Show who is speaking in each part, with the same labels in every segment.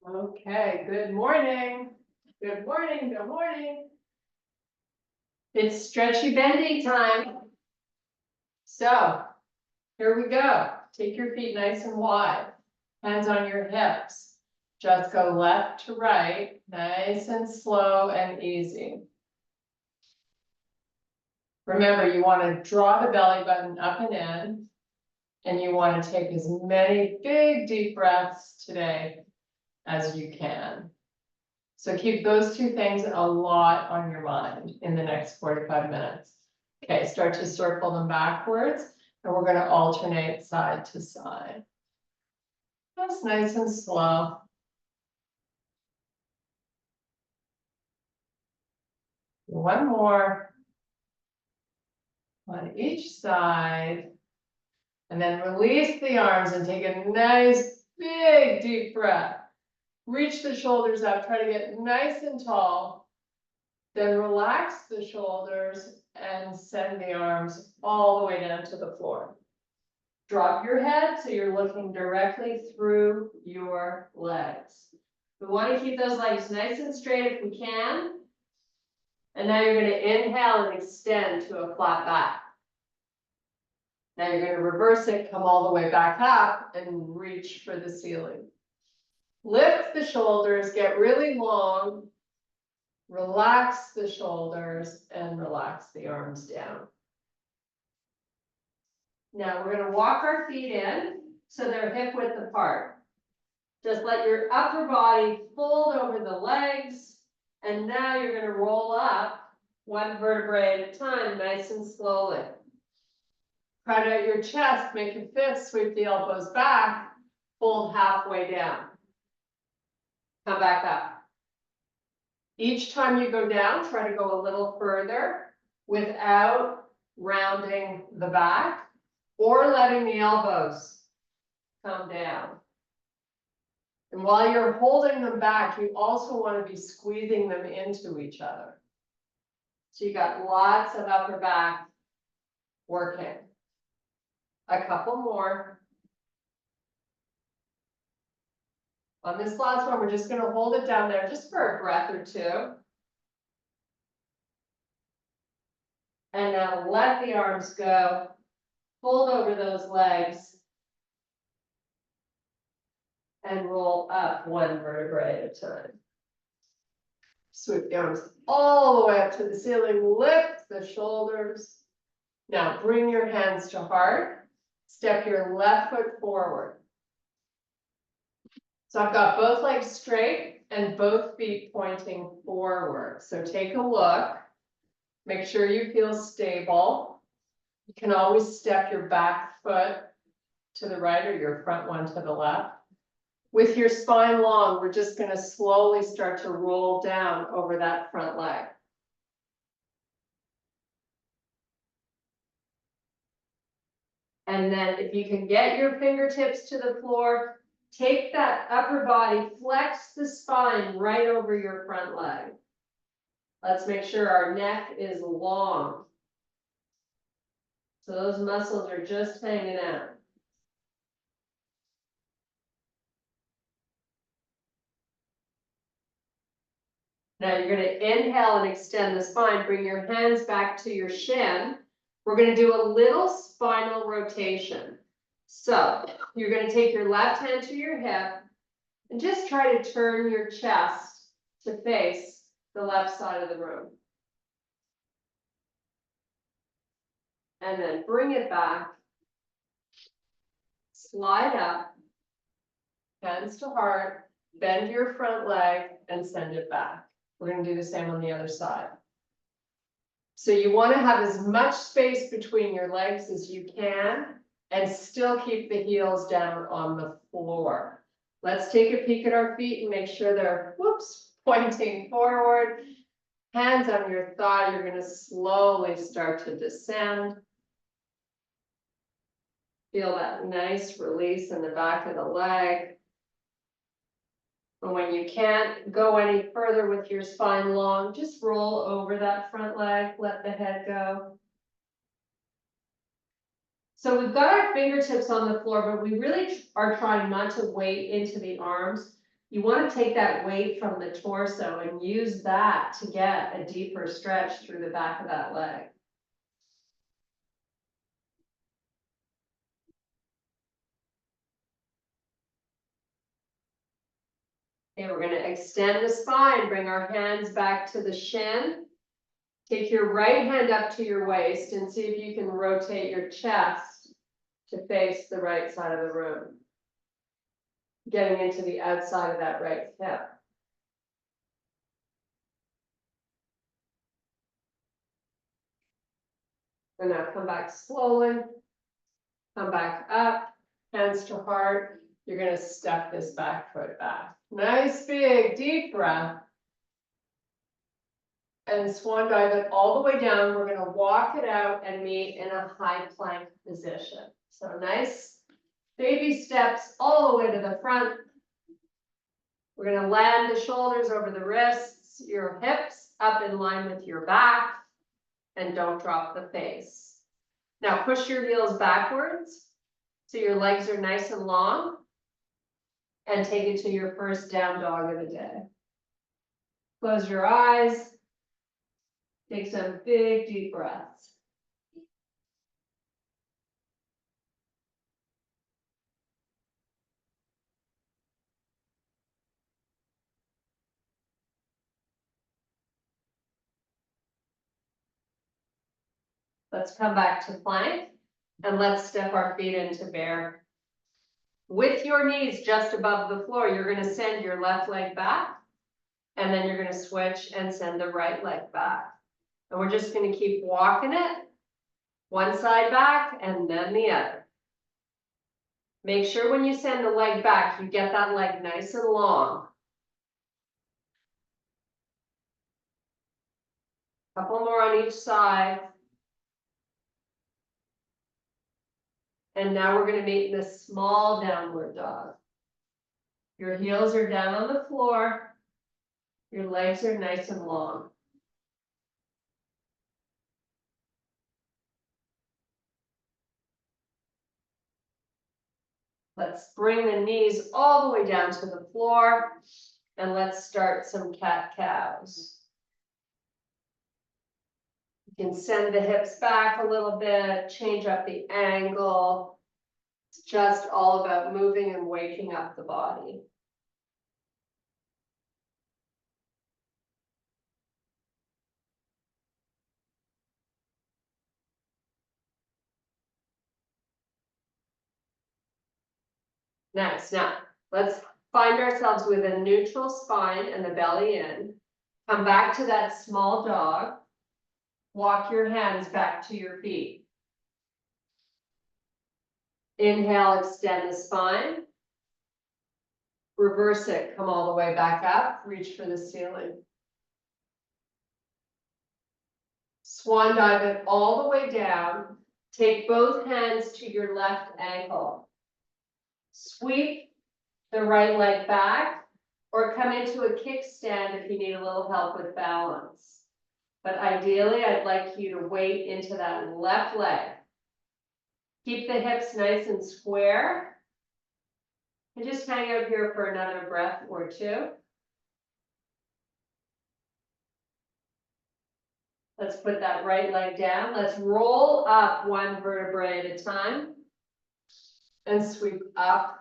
Speaker 1: Okay, good morning. Good morning, good morning. It's stretchy bendy time. So here we go. Take your feet nice and wide, hands on your hips. Just go left to right, nice and slow and easy. Remember, you want to draw the belly button up and in, and you want to take as many big deep breaths today as you can. So keep those two things a lot on your mind in the next 45 minutes. Okay, start to circle them backwards, and we're going to alternate side to side. Just nice and slow. One more on each side. And then release the arms and take a nice big deep breath. Reach the shoulders up, try to get nice and tall. Then relax the shoulders and send the arms all the way down to the floor. Drop your head so you're looking directly through your legs. We want to keep those legs nice and straight if we can. And now you're going to inhale and extend to a flat back. Now you're going to reverse it, come all the way back up and reach for the ceiling. Lift the shoulders, get really long. Relax the shoulders and relax the arms down. Now we're going to walk our feet in so they're hip width apart. Just let your upper body fold over the legs. And now you're going to roll up one vertebrae at a time, nice and slowly. Crowd out your chest, make a fist, sweep the elbows back, fold halfway down. Come back up. Each time you go down, try to go a little further without rounding the back or letting the elbows come down. And while you're holding them back, you also want to be squeezing them into each other. So you got lots of upper back working. A couple more. On this last one, we're just going to hold it down there just for a breath or two. And now let the arms go. Fold over those legs. And roll up one vertebrae at a time. Sweep the arms all the way up to the ceiling. Lift the shoulders. Now bring your hands to heart. Step your left foot forward. So I've got both legs straight and both feet pointing forward. So take a look. Make sure you feel stable. You can always step your back foot to the right or your front one to the left. With your spine long, we're just going to slowly start to roll down over that front leg. And then if you can get your fingertips to the floor, take that upper body, flex the spine right over your front leg. Let's make sure our neck is long. So those muscles are just hanging out. Now you're going to inhale and extend the spine. Bring your hands back to your shin. We're going to do a little spinal rotation. So you're going to take your left hand to your hip and just try to turn your chest to face the left side of the room. And then bring it back. Slide up. Hands to heart. Bend your front leg and send it back. We're going to do the same on the other side. So you want to have as much space between your legs as you can and still keep the heels down on the floor. Let's take a peek at our feet and make sure they're, pointing forward. Hands on your thigh, you're going to slowly start to descend. Feel that nice release in the back of the leg. And when you can't go any further with your spine long, just roll over that front leg, let the head go. So we've got our fingertips on the floor, but we really are trying not to weight into the arms. You want to take that weight from the torso and use that to get a deeper stretch through the back of that leg. Okay, we're going to extend the spine, bring our hands back to the shin. Take your right hand up to your waist and see if you can rotate your chest to face the right side of the room. Getting into the outside of that right hip. And now come back slowly. Come back up, hands to heart. You're going to step this back foot back. Nice big deep breath. And swan dive it all the way down. We're going to walk it out and meet in a high plank position. So nice baby steps all the way to the front. We're going to land the shoulders over the wrists, your hips up in line with your back, and don't drop the face. Now push your heels backwards so your legs are nice and long, and take it to your first down dog of the day. Close your eyes. Take some big deep breaths. Let's come back to plank and let's step our feet into bear. With your knees just above the floor, you're going to send your left leg back, and then you're going to switch and send the right leg back. And we're just going to keep walking it, one side back and then the other. Make sure when you send the leg back, you get that leg nice and long. Couple more on each side. And now we're going to meet in a small downward dog. Your heels are down on the floor. Your legs are nice and long. Let's bring the knees all the way down to the floor. And let's start some cat-cows. You can send the hips back a little bit, change up the angle. It's just all about moving and waking up the body. Nice. Now, let's find ourselves with a neutral spine and the belly in. Come back to that small dog. Walk your hands back to your feet. Inhale, extend the spine. Reverse it, come all the way back up, reach for the ceiling. Swan dive it all the way down. Take both hands to your left ankle. Sweep the right leg back, or come into a kickstand if you need a little help with balance. But ideally, I'd like you to weight into that left leg. Keep the hips nice and square. And just hang out here for another breath or two. Let's put that right leg down. Let's roll up one vertebrae at a time and sweep up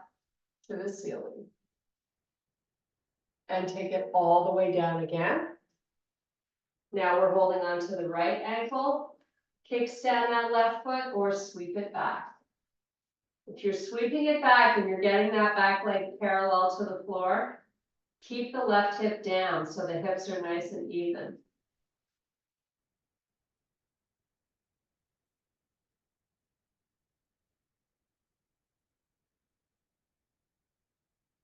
Speaker 1: to the ceiling. And take it all the way down again. Now we're holding on to the right ankle. Kickstand that left foot or sweep it back. If you're sweeping it back and you're getting that back leg parallel to the floor, keep the left hip down so the hips are nice and even.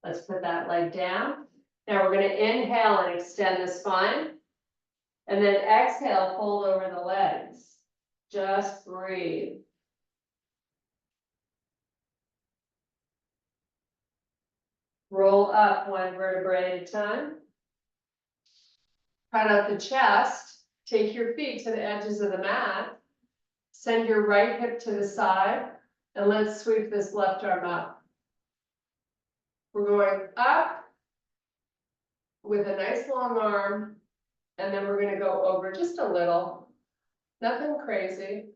Speaker 1: Let's put that leg down. Now we're going to inhale and extend the spine. And then exhale, fold over the legs. Just breathe. Roll up one vertebrae at a time. Cut out the chest. Take your feet to the edges of the mat. Send your right hip to the side. And let's sweep this left arm up. We're going up with a nice long arm, and then we're gonna go over just a little, nothing crazy.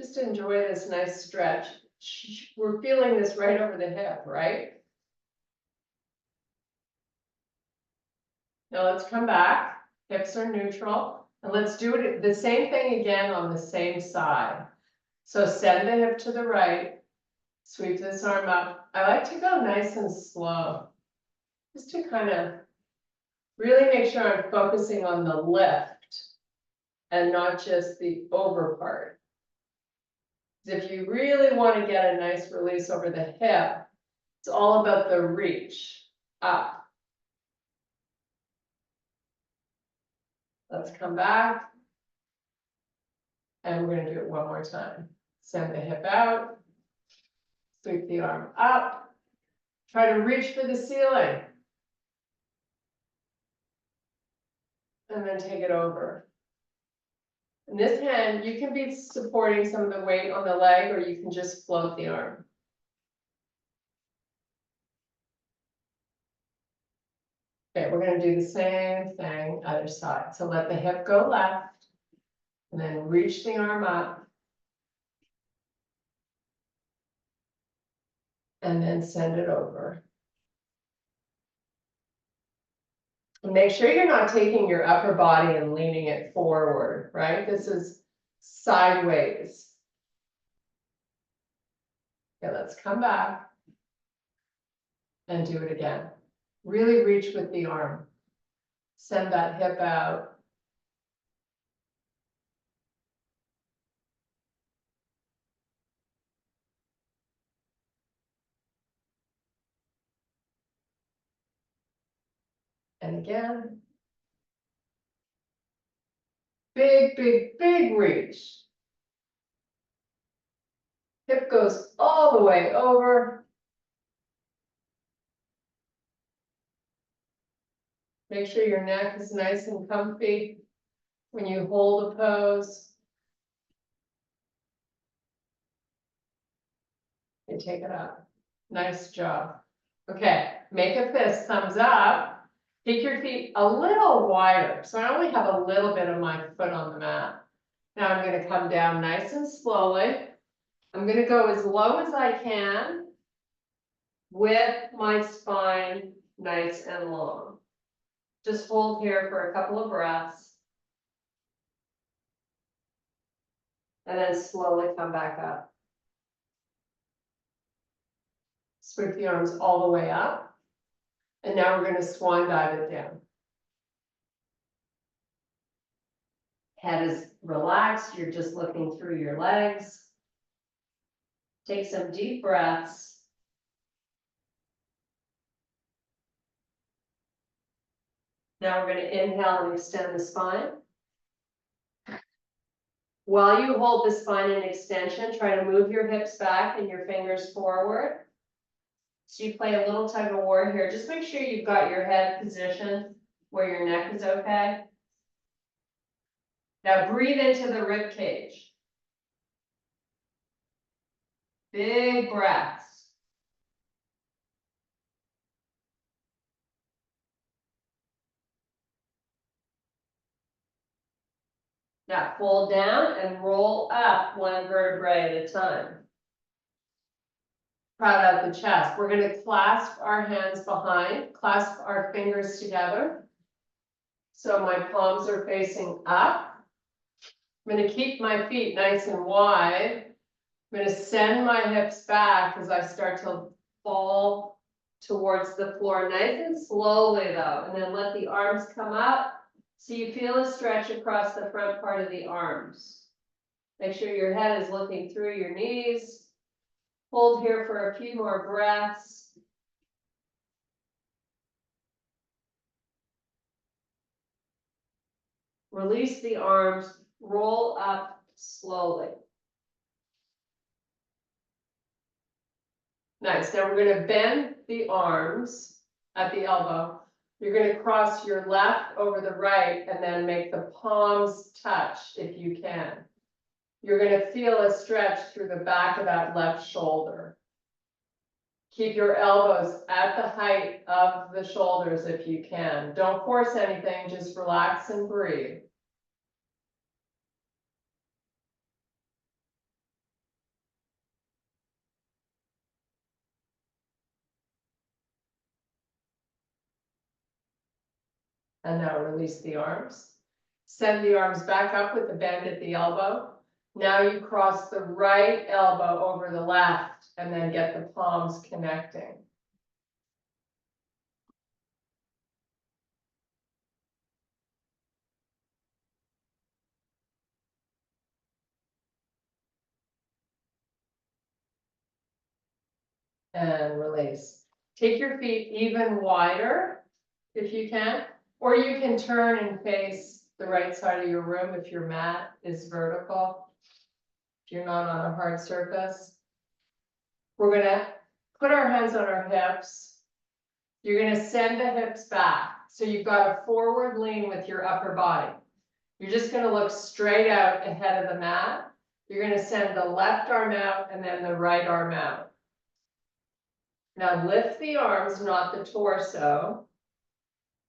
Speaker 1: Just enjoy this nice stretch. We're feeling this right over the hip, right? Now let's come back, hips are neutral, and let's do it the same thing again on the same side. So send the hip to the right, sweep this arm up. I like to go nice and slow, just to kind of really make sure I'm focusing on the lift and not just the over part. If you really want to get a nice release over the hip, it's all about the reach up. Let's come back. And we're going to do it one more time. Send the hip out, sweep the arm up, try to reach for the ceiling. And then take it over. In this hand, you can be supporting some of the weight on the leg, or you can just float the arm. Okay, we're going to do the same thing, other side. So let the hip go left, and then reach the arm up. And then send it over. And make sure you're not taking your upper body and leaning it forward, right? This is sideways. Okay, let's come back and do it again. Really reach with the arm. Send that hip out. And again. Big, big, big reach. Hip goes all the way over. Make sure your neck is nice and comfy when you hold a pose. And take it up. Nice job. Okay, make a fist, thumbs up. Take your feet a little wider. So I only have a little bit of my foot on the mat. Now I'm going to come down nice and slowly. I'm going to go as low as I can with my spine nice and long. Just hold here for a couple of breaths. And then slowly come back up. Sweep the arms all the way up. And now we're going to swan dive it down. Head is relaxed, you're just looking through your legs. Take some deep breaths. Now we're going to inhale and extend the spine. While you hold the spine in extension, try to move your hips back and your fingers forward. So you play a little tug of war here. Just make sure you've got your head positioned where your neck is okay. Now breathe into the rib cage. Big breaths. Now fold down and roll up one vertebrae at a time. Proud out the chest. We're going to clasp our hands behind, clasp our fingers together. So my palms are facing up. I'm going to keep my feet nice and wide. I'm going to send my hips back as I start to fall towards the floor, nice and slowly though, and then let the arms come up so you feel a stretch across the front part of the arms. Make sure your head is looking through your knees. Hold here for a few more breaths. Release the arms, roll up slowly. Nice. Now we're going to bend the arms at the elbow. You're going to cross your left over the right and then make the palms touch if you can. You're going to feel a stretch through the back of that left shoulder. Keep your elbows at the height of the shoulders if you can. Don't force anything, just relax and breathe. And now release the arms. Send the arms back up with the bend at the elbow. Now you cross the right elbow over the left and then get the palms connecting. And release. Take your feet even wider if you can, or you can turn and face the right side of your room if your mat is vertical, if you're not on a hard surface. We're gonna put our hands on our hips. You're gonna send the hips back. So you've got a forward lean with your upper body. You're just gonna look straight out ahead of the mat. You're gonna send the left arm out and then the right arm out. Now lift the arms, not the torso,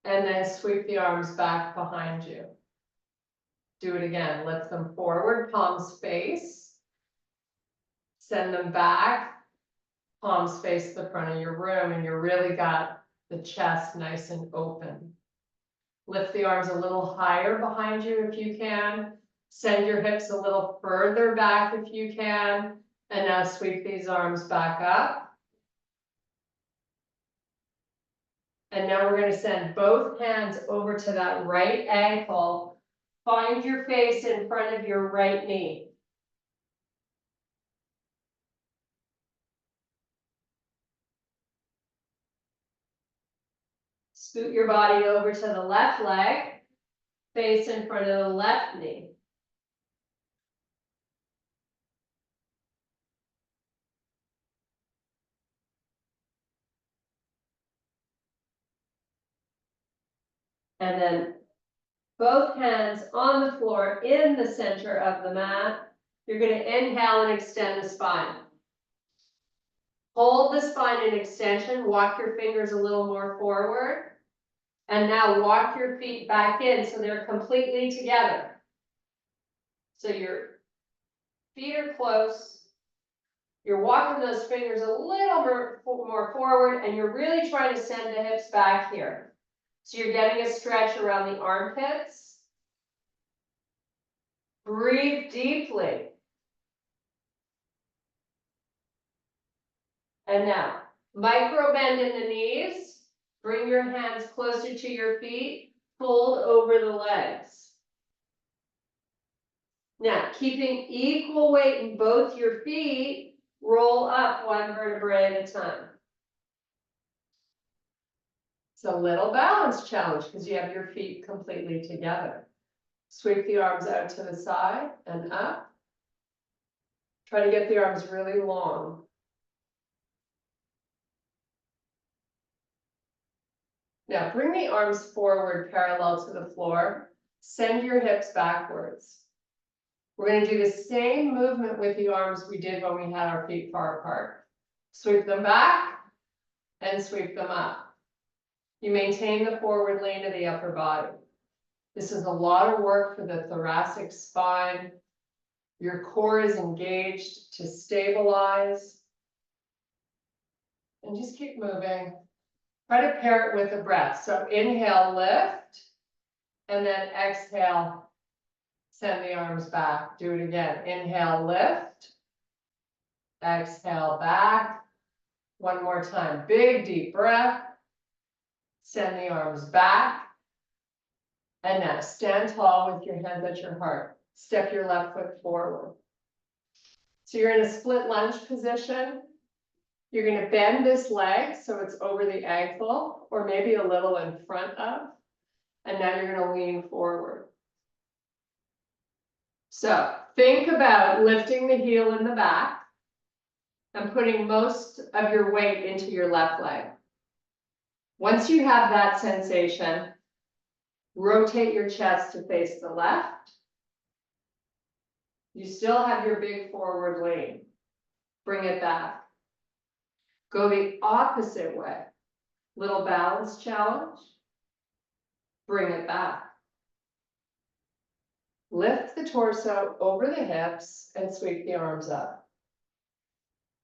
Speaker 1: and then sweep the arms back behind you. Do it again, lift them forward, palms face, send them back, palms face the front of your room, and you really got the chest nice and open. Lift the arms a little higher behind you if you can, send your hips a little further back if you can, and now sweep these arms back up. And now we're going to send both hands over to that right ankle. Find your face in front of your right knee. Scoot your body over to the left leg, face in front of the left knee. And then both hands on the floor in the center of the mat. You're going to inhale and extend the spine. Hold the spine in extension, walk your fingers a little more forward. And now walk your feet back in so they're completely together. So your feet are close. You're walking those fingers a little more forward, and you're really trying to send the hips back here. So you're getting a stretch around the armpits. Breathe deeply. And now, micro bend in the knees. Bring your hands closer to your feet. Fold over the legs. Now, keeping equal weight in both your feet, roll up one vertebrae at a time. It's a little balance challenge because you have your feet completely together. Sweep the arms out to the side and up. Try to get the arms really long. Now bring the arms forward parallel to the floor. Send your hips backwards. We're going to do the same movement with the arms we did when we had our feet far apart. Sweep them back and sweep them up. You maintain the forward lean of the upper body. This is a lot of work for the thoracic spine. Your core is engaged to stabilize. And just keep moving. Try to pair it with a breath. So inhale, lift, and then exhale, send the arms back. Do it again. Inhale, lift, exhale, back. One more time. Big, deep breath. Send the arms back. And now stand tall with your hands at your heart. Step your left foot forward. So you're in a split lunge position. You're going to bend this leg so it's over the ankle, or maybe a little in front of. And now you're going to lean forward. So think about lifting the heel in the back and putting most of your weight into your left leg. Once you have that sensation, rotate your chest to face the left. You still have your big forward lean. Bring it back. Go the opposite way. Little balance challenge. Bring it back. Lift the torso over the hips and sweep the arms up.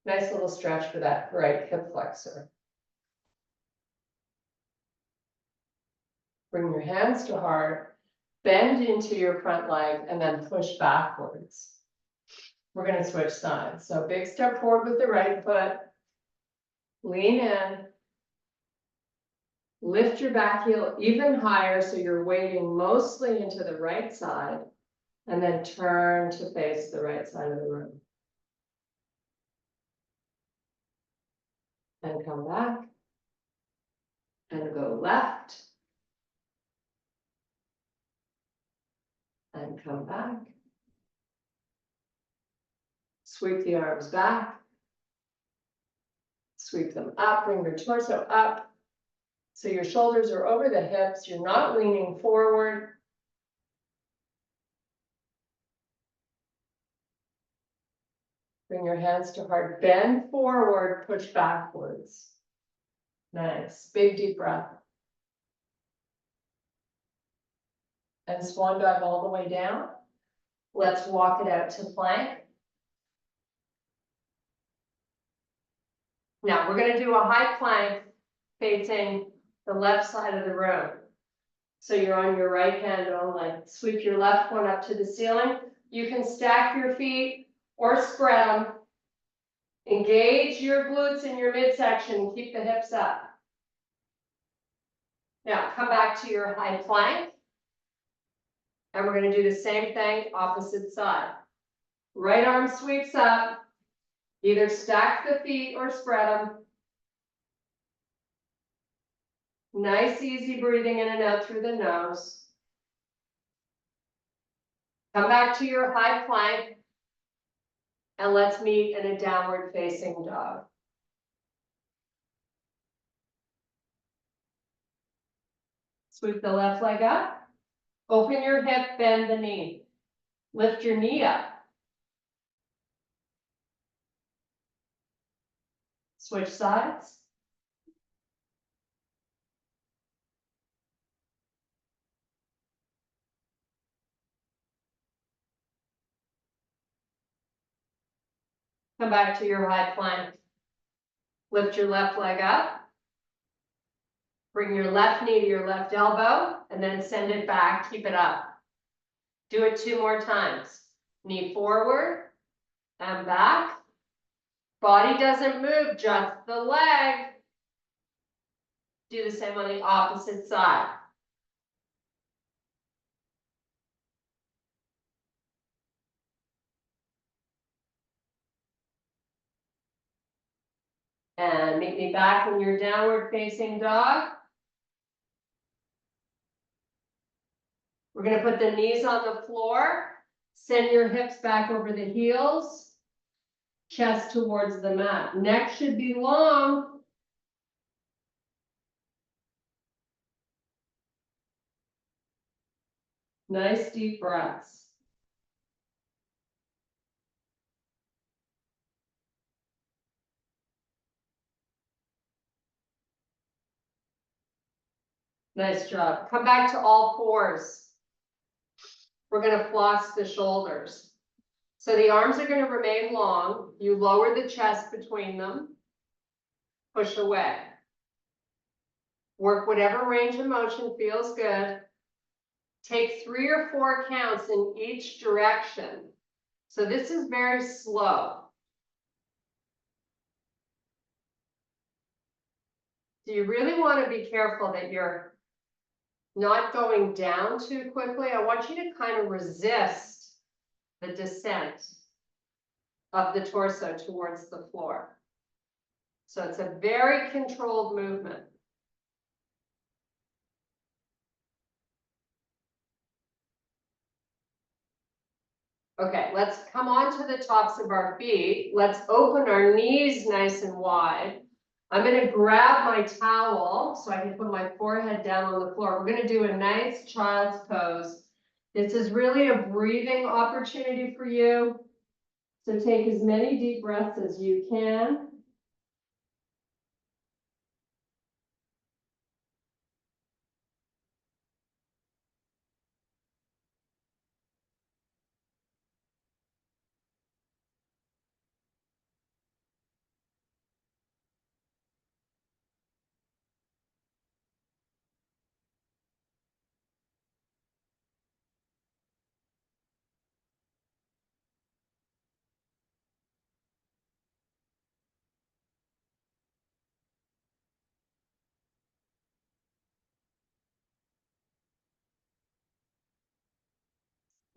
Speaker 1: Nice little stretch for that right hip flexor. Bring your hands to heart, bend into your front leg, and then push backwards. We're going to switch sides. So big step forward with the right foot. Lean in. Lift your back heel even higher so you're weighting mostly into the right side. And then turn to face the right side of the room. And come back. And go left. And come back. Sweep the arms back. Sweep them up, bring your torso up. So your shoulders are over the hips, you're not leaning forward. Bring your hands to heart, bend forward, push backwards. Nice, big deep breath. And swan dive all the way down. Let's walk it out to plank. Now we're going to do a high plank facing the left side of the room. So you're on your right hand only. Sweep your left one up to the ceiling. You can stack your feet or spread them. Engage your glutes in your midsection. Keep the hips up. Now come back to your high plank. And we're going to do the same thing, opposite side. Right arm sweeps up. Either stack the feet or spread them. Nice, easy breathing in and out through the nose. Come back to your high plank. And let's meet in a downward facing dog. Sweep the left leg up. Open your hip, bend the knee. Lift your knee up. Switch sides. Come back to your high plank. Lift your left leg up. Bring your left knee to your left elbow and then send it back, keep it up. Do it 2 more times. Knee forward and back. Body doesn't move, just the leg. Do the same on the opposite side. And meet me back in your downward facing dog. We're going to put the knees on the floor. Send your hips back over the heels. Chest towards the mat. Neck should be long. Nice deep breaths. Nice job. Come back to all fours. We're going to floss the shoulders. So the arms are going to remain long. You lower the chest between them. Push away. Work whatever range of motion feels good. Take 3 or 4 counts in each direction. So this is very slow. So you really want to be careful that you're not going down too quickly. I want you to kind of resist the descent of the torso towards the floor. So it's a very controlled movement. Okay, let's come on to the tops of our feet. Let's open our knees nice and wide. I'm going to grab my towel so I can put my forehead down on the floor. We're going to do a nice child's pose. This is really a breathing opportunity for you. So take as many deep breaths as you can.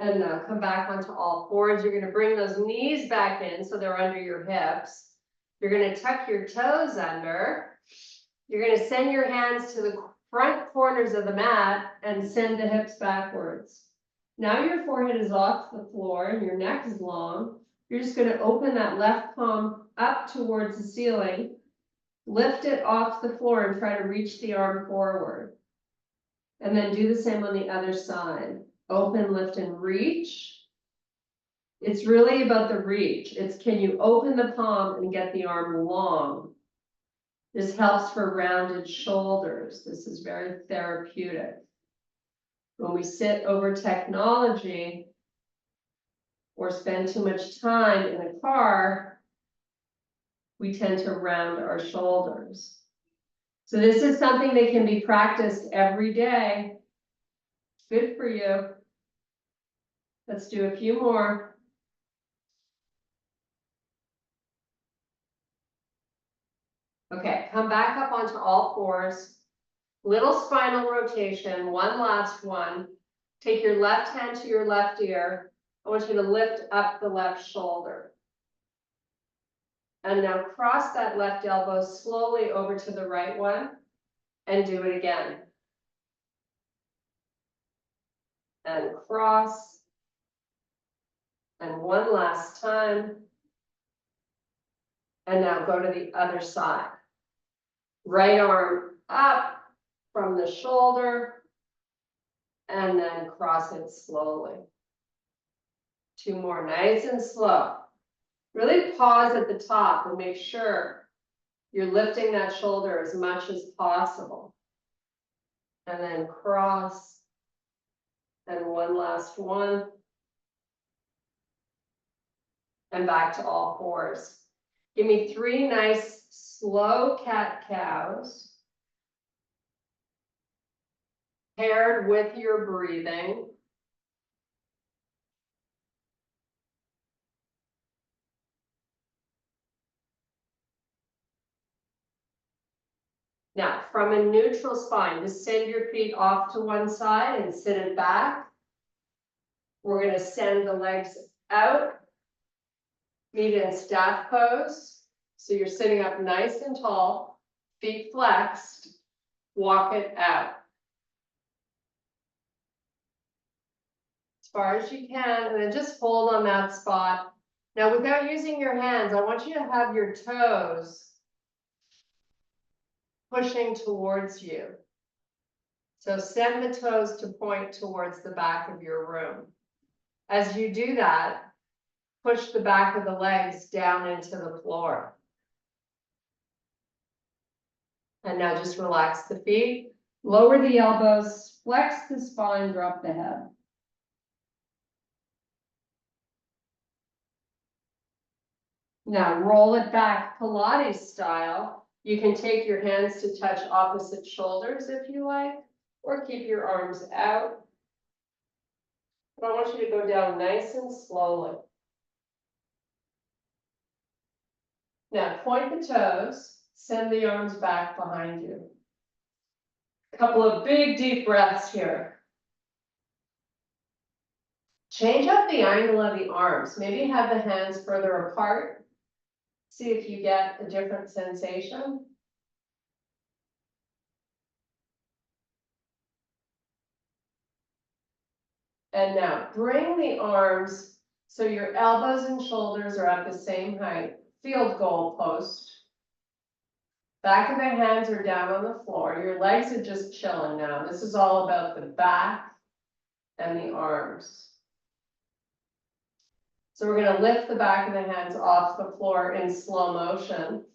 Speaker 1: And now come back onto all fours. You're gonna bring those knees back in so they're under your hips. You're gonna tuck your toes under. You're gonna send your hands to the front corners of the mat and send the hips backwards. Now your forehead is off the floor and your neck is long. You're just gonna open that left palm up towards the ceiling, lift it off the floor and try to reach the arm forward. And then do the same on the other side. Open, lift, and reach. It's really about the reach. It's can you open the palm and get the arm long? This helps for rounded shoulders. This is very therapeutic. When we sit over technology or spend too much time in a car, we tend to round our shoulders. So this is something that can be practiced every day. Good for you. Let's do a few more. Okay, come back up onto all fours. Little spinal rotation, one last one. Take your left hand to your left ear. I want you to lift up the left shoulder. And now cross that left elbow slowly over to the right one and do it again. And cross. And one last time. And now go to the other side. Right arm up from the shoulder. And then cross it slowly. Two more, nice and slow. Really pause at the top and make sure you're lifting that shoulder as much as possible. And then cross. And one last one. And back to all fours. Give me 3 nice slow cat-cows. Paired with your breathing. Now, from a neutral spine, just send your feet off to one side and sit it back. We're going to send the legs out. Meet in staff pose. So you're sitting up nice and tall, feet flexed, walk it out. As far as you can, and then just hold on that spot. Now, without using your hands, I want you to have your toes pushing towards you. So send the toes to point towards the back of your room. As you do that, push the back of the legs down into the floor. And now just relax the feet, lower the elbows, flex the spine, drop the head. Now roll it back Pilates style. You can take your hands to touch opposite shoulders if you like, or keep your arms out. But I want you to go down nice and slowly. Now point the toes, send the arms back behind you. A couple of big deep breaths here. Change up the angle of the arms. Maybe have the hands further apart. See if you get a different sensation. And now bring the arms so your elbows and shoulders are at the same height. Field goal post. Back of the hands are down on the floor. Your legs are just chilling now. This is all about the back and the arms. So we're going to lift the back of the hands off the floor in slow motion.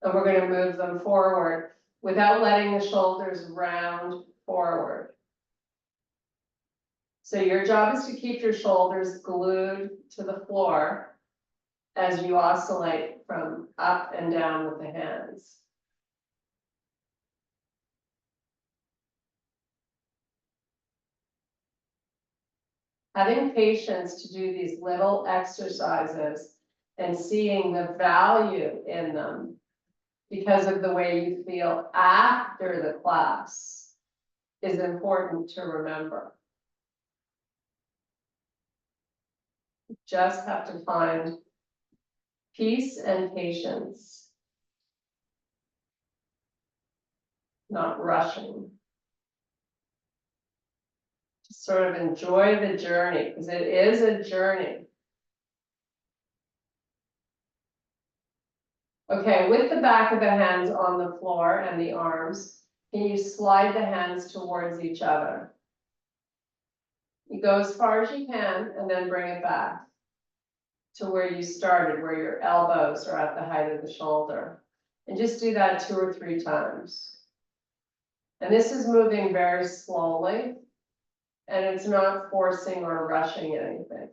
Speaker 1: And we're going to move them forward without letting the shoulders round forward. So your job is to keep your shoulders glued to the floor as you oscillate from up and down with the hands. Having patience to do these little exercises and seeing the value in them because of the way you feel after the class is important to remember. Just have to find peace and patience, not rushing. Just sort of enjoy the journey, because it is a journey. Okay, with the back of the hands on the floor and the arms, can you slide the hands towards each other? You go as far as you can and then bring it back to where you started, where your elbows are at the height of the shoulder. And just do that 2 or 3 times. And this is moving very slowly, and it's not forcing or rushing anything.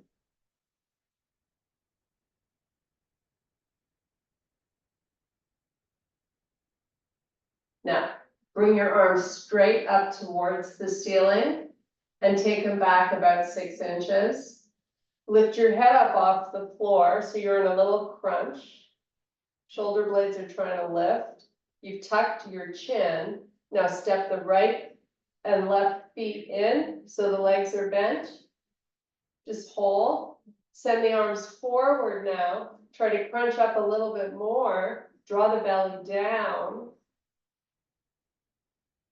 Speaker 1: Now, bring your arms straight up towards the ceiling and take them back about 6 inches. Lift your head up off the floor so you're in a little crunch. Shoulder blades are trying to lift. You've tucked your chin. Now step the right and left feet in so the legs are bent. Just hold. Send the arms forward now. Try to crunch up a little bit more. Draw the belly down.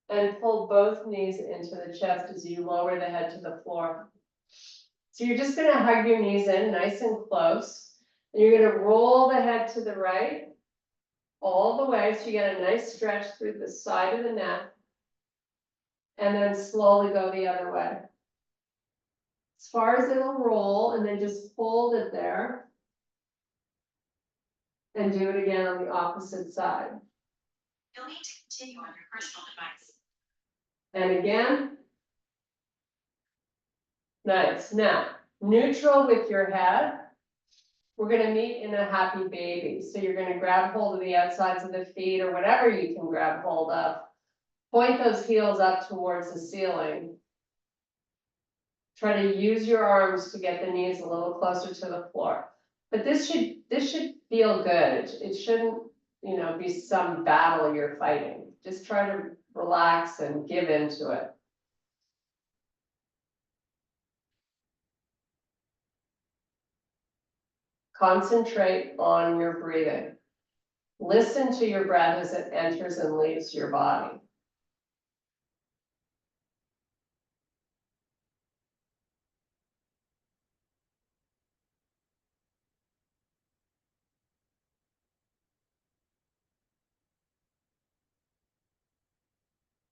Speaker 1: And pull both knees into the chest as you lower the head to the floor. So you're just going to hug your knees in nice and close. And you're going to roll the head to the right all the way so you get a nice stretch through the side of the neck. And then slowly go the other way. As far as it'll roll, and then just hold it there. And do it again on the opposite side.
Speaker 2: You'll need to continue on your personal device.
Speaker 1: And again. Nice. Now, neutral with your head. We're going to meet in a happy baby. So you're going to grab hold of the outsides of the feet or whatever you can grab hold of. Point those heels up towards the ceiling. Try to use your arms to get the knees a little closer to the floor. But this should feel good. It shouldn't, be some battle you're fighting. Just try to relax and give into it. Concentrate on your breathing. Listen to your breath as it enters and leaves your body.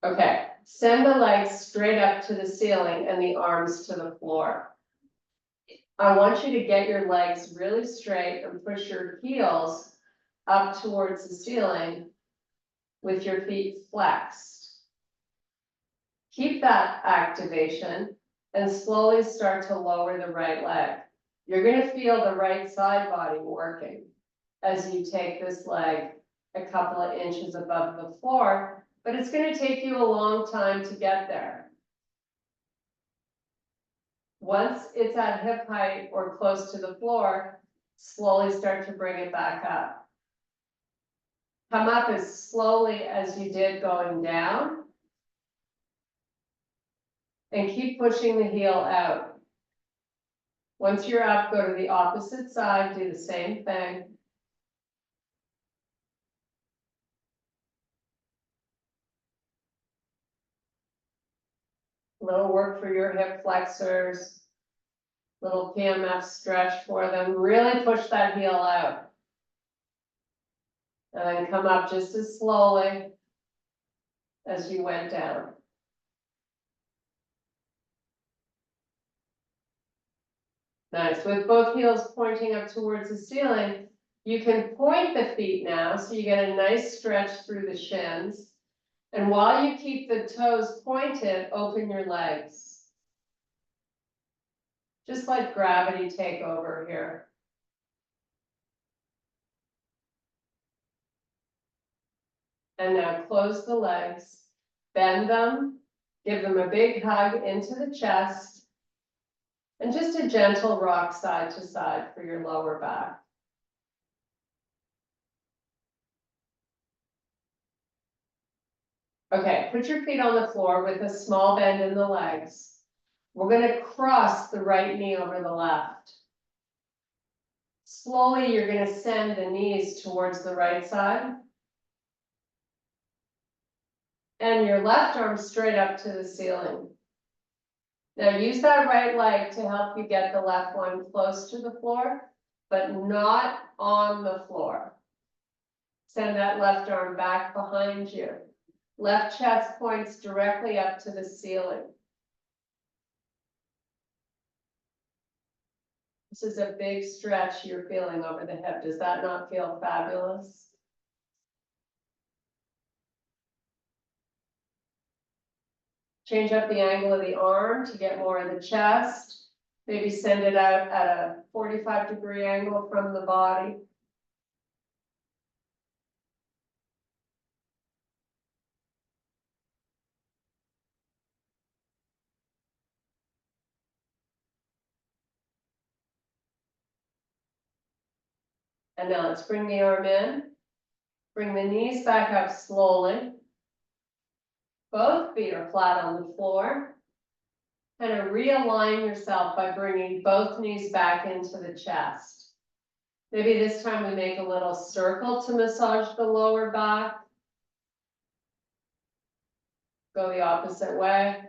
Speaker 1: Okay, send the legs straight up to the ceiling and the arms to the floor. I want you to get your legs really straight and push your heels up towards the ceiling with your feet flexed. Keep that activation and slowly start to lower the right leg. You're going to feel the right side body working as you take this leg a couple of inches above the floor, but it's going to take you a long time to get there. Once it's at hip height or close to the floor, slowly start to bring it back up. Come up as slowly as you did going down. And keep pushing the heel out. Once you're up, go to the opposite side, do the same thing. Little work for your hip flexors. Little PMF stretch for them. Really push that heel out. And then come up just as slowly as you went down. Nice. With both heels pointing up towards the ceiling, you can point the feet now so you get a nice stretch through the shins. And while you keep the toes pointed, open your legs. Just let gravity take over here. And now close the legs, bend them, give them a big hug into the chest, and just a gentle rock side to side for your lower back. Okay, put your feet on the floor with a small bend in the legs. We're going to cross the right knee over the left. Slowly, you're gonna send the knees towards the right side. And your left arm straight up to the ceiling. Now use that right leg to help you get the left one close to the floor, but not on the floor. Send that left arm back behind you. Left chest points directly up to the ceiling. This is a big stretch you're feeling over the hip. Does that not feel fabulous? Change up the angle of the arm to get more of the chest. Maybe send it out at a 45-degree angle from the body. And now let's bring the arm in. Bring the knees back up slowly. Both feet are flat on the floor. Kind of realign yourself by bringing both knees back into the chest. Maybe this time we make a little circle to massage the lower back. Go the opposite way.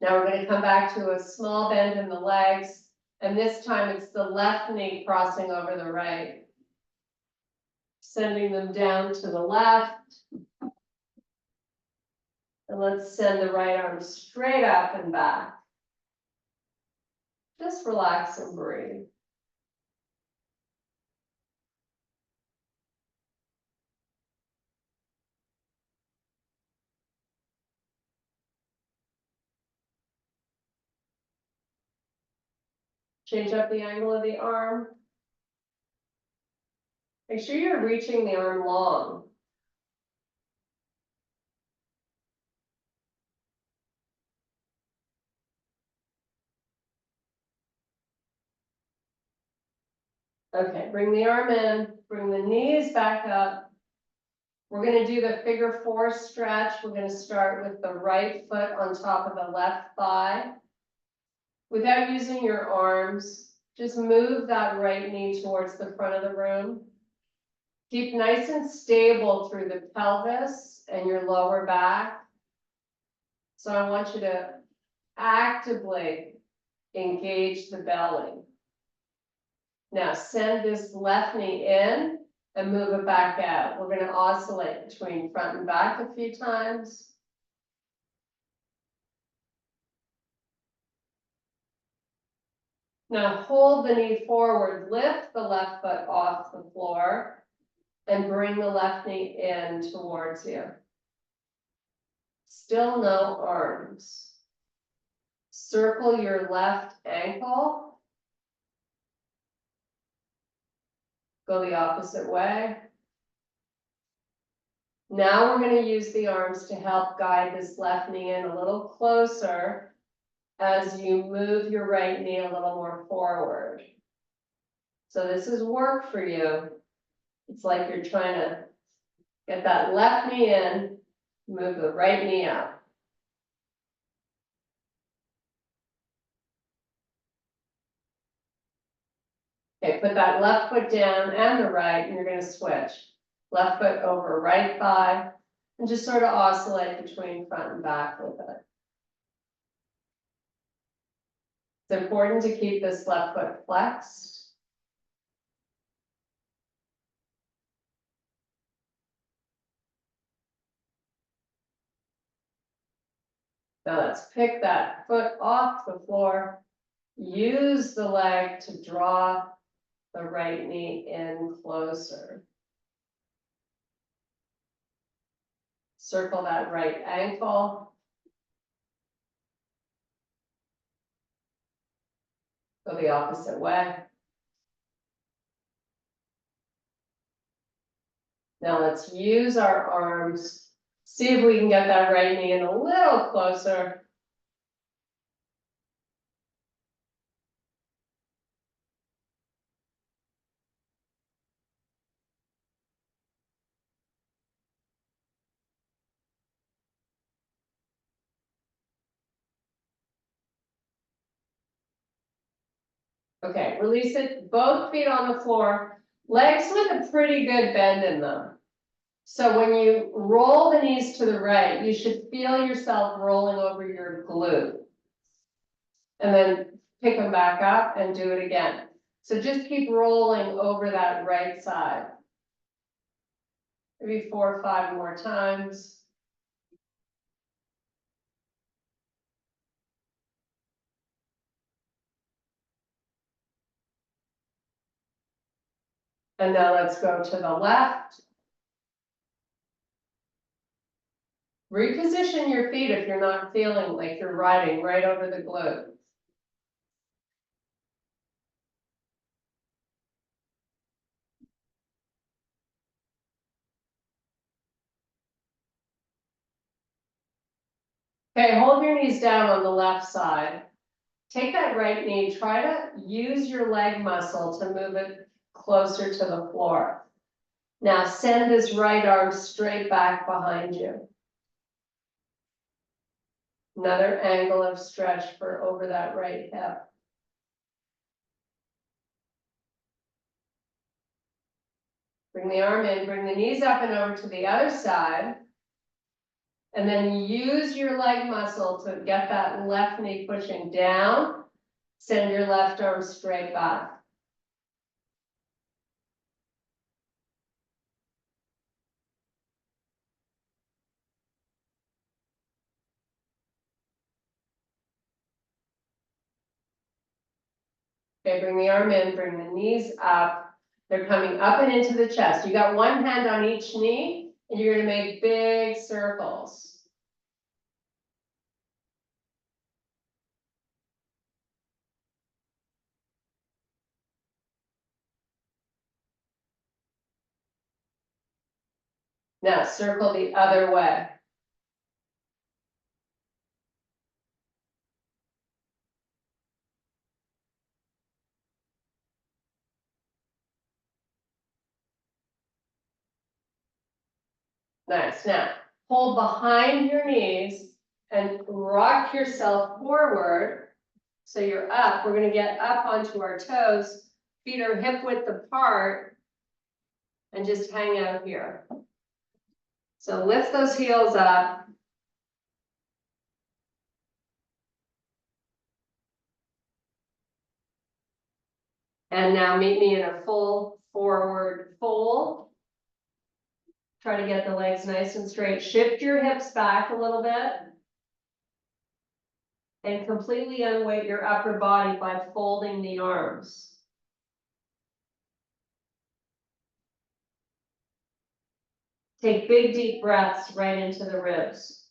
Speaker 1: Now we're going to come back to a small bend in the legs, and this time it's the left knee crossing over the right. Sending them down to the left. And let's send the right arm straight up and back. Just relax and breathe. Change up the angle of the arm. Make sure you're reaching the arm long. Okay, bring the arm in, bring the knees back up. We're going to do the figure 4 stretch. We're going to start with the right foot on top of the left thigh. Without using your arms, just move that right knee towards the front of the room. Keep nice and stable through the pelvis and your lower back. So I want you to actively engage the belly. Now send this left knee in and move it back out. We're going to oscillate between front and back a few times. Now hold the knee forward, lift the left foot off the floor, and bring the left knee in towards you. Still no arms. Circle your left ankle. Go the opposite way. Now we're going to use the arms to help guide this left knee in a little closer as you move your right knee a little more forward. So this is work for you. It's like you're trying to get that left knee in, move the right knee out. Okay, put that left foot down and the right, and you're going to switch. Left foot over right thigh, and just sort of oscillate between front and back with it. It's important to keep this left foot flexed. Now let's pick that foot off the floor. Use the leg to draw the right knee in closer. Circle that right ankle. Go the opposite way. Now let's use our arms. See if we can get that right knee in a little closer. Okay, release it, both feet on the floor, legs with a pretty good bend in them. So when you roll the knees to the right, you should feel yourself rolling over your glute. And then pick them back up and do it again. So just keep rolling over that right side. Maybe 4 or 5 more times. And now let's go to the left. Reposition your feet if you're not feeling like you're riding right over the glute. Okay, hold your knees down on the left side. Take that right knee, try to use your leg muscle to move it closer to the floor. Now send this right arm straight back behind you. Another angle of stretch for over that right hip. Bring the arm in, bring the knees up and over to the other side. And then use your leg muscle to get that left knee pushing down. Send your left arm straight back. Okay, bring the arm in, bring the knees up. They're coming up and into the chest. You got one hand on each knee, and you're gonna make big circles. Now circle the other way. Nice. Now, hold behind your knees and rock yourself forward. So you're up. We're gonna get up onto our toes. Feet are hip width apart. And just hang out here. So lift those heels up. And now meet me in a full forward fold. Try to get the legs nice and straight. Shift your hips back a little bit. And completely unweight your upper body by folding the arms. Take big deep breaths right into the ribs.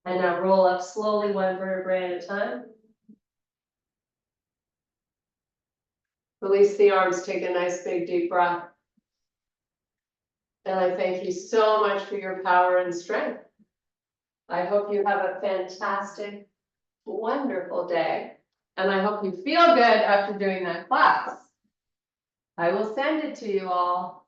Speaker 1: And now roll up slowly, one vertebrae at a time. Release the arms, take a nice big deep breath. And I thank you so much for your power and strength. I hope you have a fantastic, wonderful day. And I hope you feel good after doing that class. I will send it to you all.